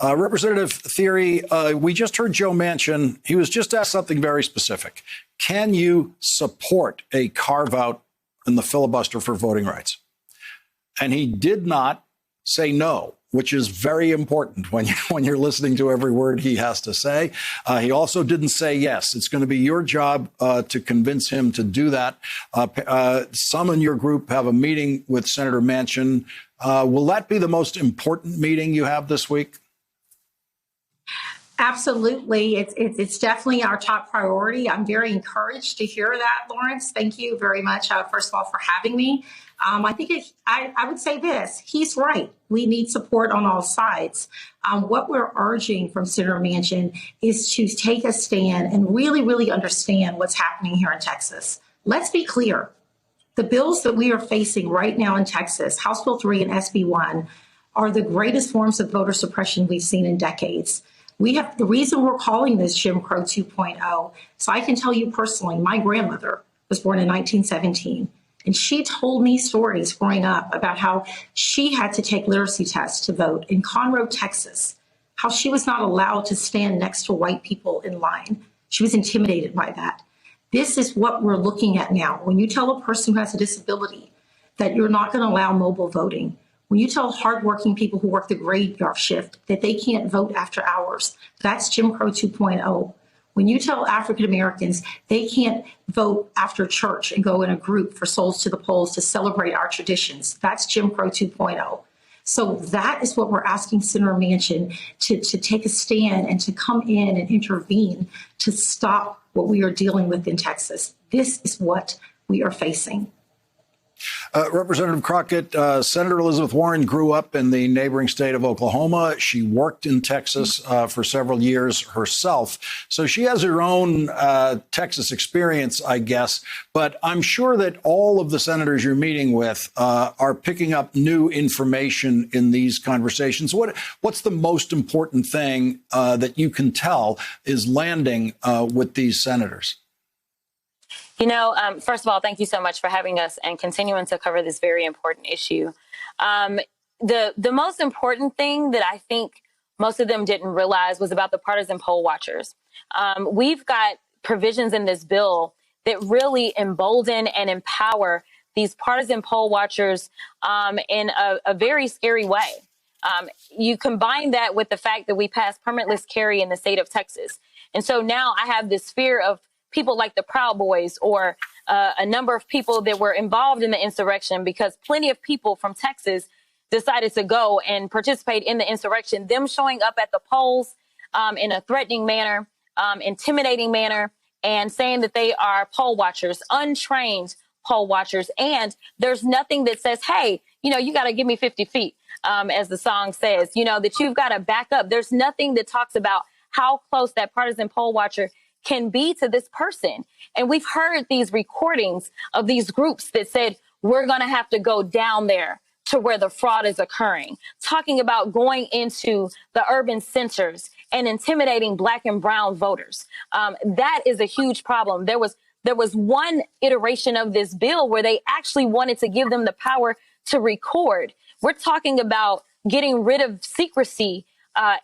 Representative Thierry, we just heard Joe Manchin. He was just asked something very specific. Can you support a carve out in the filibuster for voting rights? And he did not say no, which is very important when you're listening to every word he has to say. He also didn't say yes. It's going to be your job to convince him to do that. Some in your group have a meeting with Senator Manchin. Will that be the most important meeting you have this week? Absolutely. It's definitely our top priority. I'm very encouraged to hear that, Lawrence. Thank you very much, first of all, for having me. I think I would say this. He's right. We need support on all sides. What we're urging from Senator Manchin is to take a stand and really, really understand what's happening here in Texas. Let's be clear. The bills that we are facing right now in Texas, House Bill 3 and SB 1, are the greatest forms of voter suppression we've seen in decades. The reason we're calling this Jim Crow 2.0, so I can tell you personally, my grandmother was born in 1917, and she told me stories growing up about how she had to take literacy tests to vote in Conroe, Texas, how she was not allowed to stand next to white people in line. She was intimidated by that. This is what we're looking at now. When you tell a person who has a disability that you're not going to allow mobile voting, when you tell hardworking people who work the graveyard shift that they can't vote after hours, that's Jim Crow 2.0. When you tell African Americans they can't vote after church and go in a group for Souls to the Polls to celebrate our traditions, that's Jim Crow 2.0. So that is what we're asking Senator Manchin to take a stand and to come in and intervene to stop what we are dealing with in Texas. This is what we are facing. Representative Crockett, Senator Elizabeth Warren grew up in the neighboring state of Oklahoma. She worked in Texas for several years herself. So she has her own Texas experience, I guess. But I'm sure that all of the senators you're meeting with are picking up new information in these conversations. What's the most important thing that you can tell is landing with these senators? You know, first of all, thank you so much for having us and continuing to cover this very important issue. The most important thing that I think most of them didn't realize was about the partisan poll watchers. We've got provisions in this bill that really embolden and empower these partisan poll watchers in a very scary way. You combine that with the fact that we passed permitless carry in the state of Texas. And so now I have this fear of people like the Proud Boys or a number of people that were involved in the insurrection, because plenty of people from Texas decided to go and participate in the insurrection, them showing up at the polls in a threatening manner, intimidating manner, and saying that they are poll watchers, untrained poll watchers. And there's nothing that says, hey, you know, you got to give me 50 feet, as the song says, you know, that you've got to back up. There's nothing that talks about how close that partisan poll watcher can be to this person. And we've heard these recordings of these groups that said, we're going to have to go down there to where the fraud is occurring, talking about going into the urban centers and intimidating Black and brown voters. That is a huge problem. There was one iteration of this bill where they actually wanted to give them the power to record. We're talking about getting rid of secrecy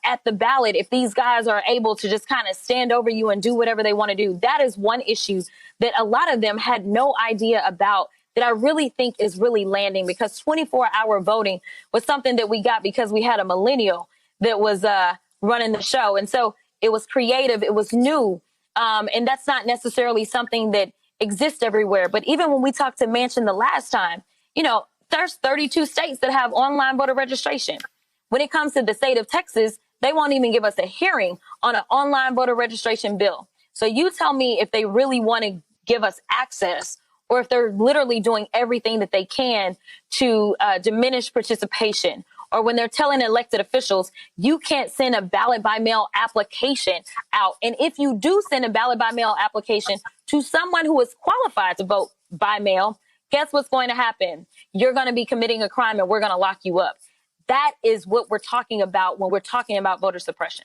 at the ballot if these guys are able to just kind of stand over you and do whatever they want to do. That is one issue that a lot of them had no idea about, that I really think is really landing, because 24-hour voting was something that we got because we had a millennial that was running the show. And so it was creative. It was new. And that's not necessarily something that exists everywhere. But even when we talked to Manchin the last time, you know, there's 32 states that have online voter registration. When it comes to the state of Texas, they won't even give us a hearing on an online voter registration bill. So you tell me if they really want to give us access, or if they're literally doing everything that they can to diminish participation, or when they're telling elected officials, you can't send a ballot by mail application out. And if you do send a ballot by mail application to someone who is qualified to vote by mail, guess what's going to happen? You're going to be committing a crime and we're going to lock you up. That is what we're talking about when we're talking about voter suppression.